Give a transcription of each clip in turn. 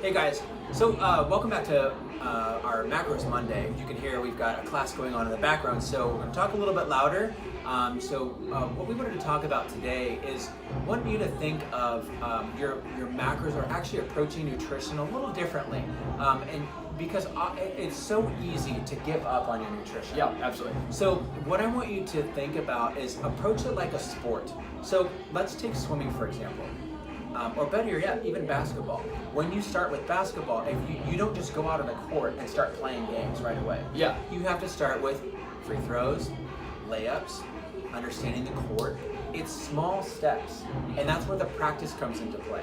Hey guys, so welcome back to our Macros Monday. You can hear we've got a class going on in the background, so we're going to talk a little bit louder. What we wanted to talk about today is want you to think of your macros are actually approaching nutrition a little differently, and because it's so easy to give up on your nutrition. Yeah, absolutely. So what I want you to think about is approach it like a sport. So let's take swimming for example. Or better yet, even basketball. When you start with basketball, if you don't just go out on the court and start playing games right away. Yeah. You have to start with free throws, layups, understanding the court. It's small steps, and that's where the practice comes into play.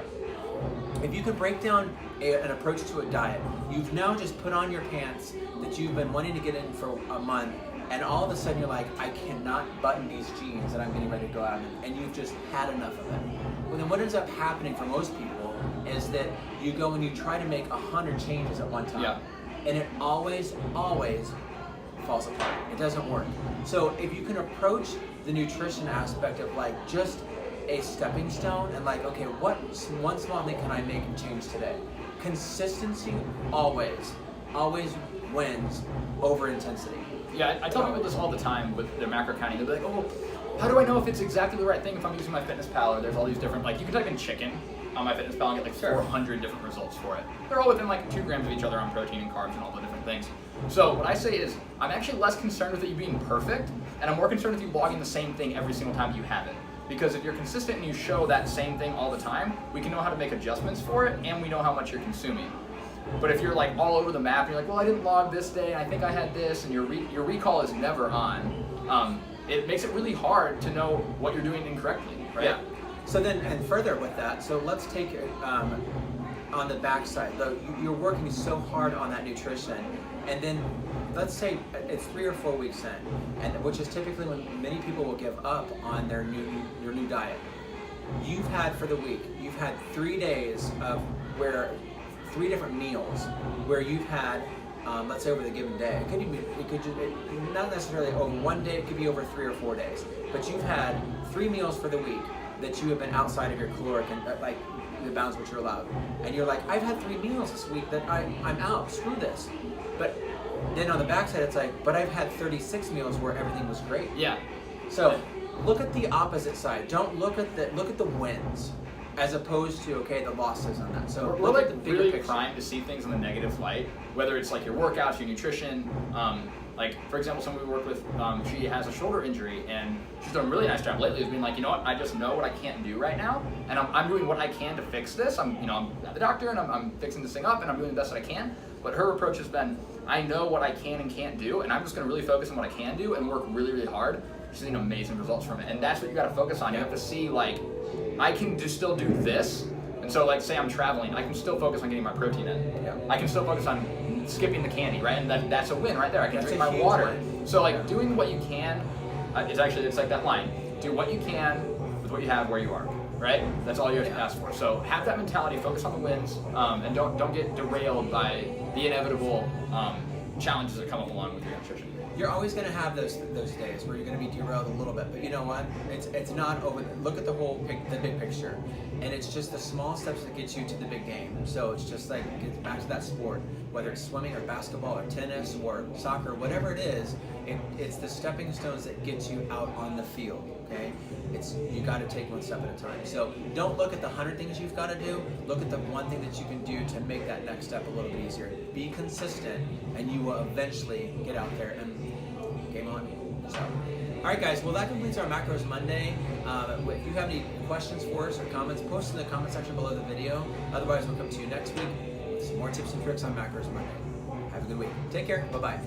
If you could break down an approach to a diet, you've now just put on your pants that you've been wanting to get in for a month, and all of a sudden you're like, I cannot button these jeans that I'm getting ready to go out in, and you've just had enough of it. Well, then what ends up happening for most people is that you go and you try to make 100 changes at one time. Yeah. And it always falls apart. It doesn't work. So if you can approach the nutrition aspect of like just a stepping stone and like, okay, what one small thing can I make and change today? Consistency always wins over intensity. Yeah, I tell people this all the time with the macro counting. They'll be like, oh, how do I know if it's exactly the right thing if I'm using MyFitnessPal or there's all these different, like you can type in chicken on MyFitnessPal and get like 400 different results for it. They're all within like 2 grams of each other on protein and carbs and all the different things. So what I say is, I'm actually less concerned with it you being perfect, and I'm more concerned with you logging the same thing every single time you have it. Because if you're consistent and you show that same thing all the time, we can know how to make adjustments for it, and we know how much you're consuming. But if you're like all over the map, and you're like, well, I didn't log this day, and I think I had this, and your recall is never on, it makes it really hard to know what you're doing incorrectly, right? Yeah. So then, and further with that, so let's take it on the backside. You're working so hard on that nutrition, and then let's say it's 3 or 4 weeks in, and which is typically when many people will give up on their new diet. You've had for the week, you've had 3 days of where 3 different meals where you've had. Let's say over the given day. It could not necessarily over one day, it could be over 3 or 4 days. But you've had 3 meals for the week that you have been outside of your caloric and like the bounds which you're allowed. And you're like, I've had 3 meals this week that I'm out, screw this. But then on the backside it's like, but I've had 36 meals where everything was great. Yeah. So look at the opposite side. Don't look at the wins, as opposed to the losses on that. So we're like at the bigger really picture. primed to see things in the negative light, whether it's like your workouts, your nutrition. Like for example, someone we work with, she has a shoulder injury, and she's done a really nice job lately of being like, you know what, I just know what I can't do right now, and I'm doing what I can to fix this. I'm at the doctor, and I'm fixing this thing up, and I'm doing the best that I can. But her approach has been, I know what I can and can't do, and I'm just going to really focus on what I can do and work really, really hard. She's seen amazing results from it, and that's what you got to focus on. You have to see like, I can still do this, and so like say I'm traveling, I can still focus on getting my protein in. Yeah. I can still focus on skipping the candy, right? And that's a win right there. I can drink my huge water. win. So like doing what you can, it's like that line. Do what you can with what you have where you are, right? That's all you have to ask for. So have that mentality, focus on the wins, and don't get derailed by the inevitable challenges that come up along with your nutrition. You're always going to have those days where you're going to be derailed a little bit, but you know what? It's not over. Look at the big picture, and it's just the small steps that get you to the big game. So it's just like get back to that sport, whether it's swimming or basketball or tennis or soccer, whatever it is. It's the stepping stones that get you out on the field. Okay, you got to take one step at a time. So don't look at the 100 things you've got to do. Look at the one thing that you can do to make that next step a little bit easier. Be consistent, and you will eventually get out there and game on. So, all right, guys. Well, that completes our Macros Monday. If you have any questions for us or comments, post in the comment section below the video. Otherwise, we'll come to you next week with some more tips and tricks on Macros Monday. Have a good week. Take care. Bye-bye.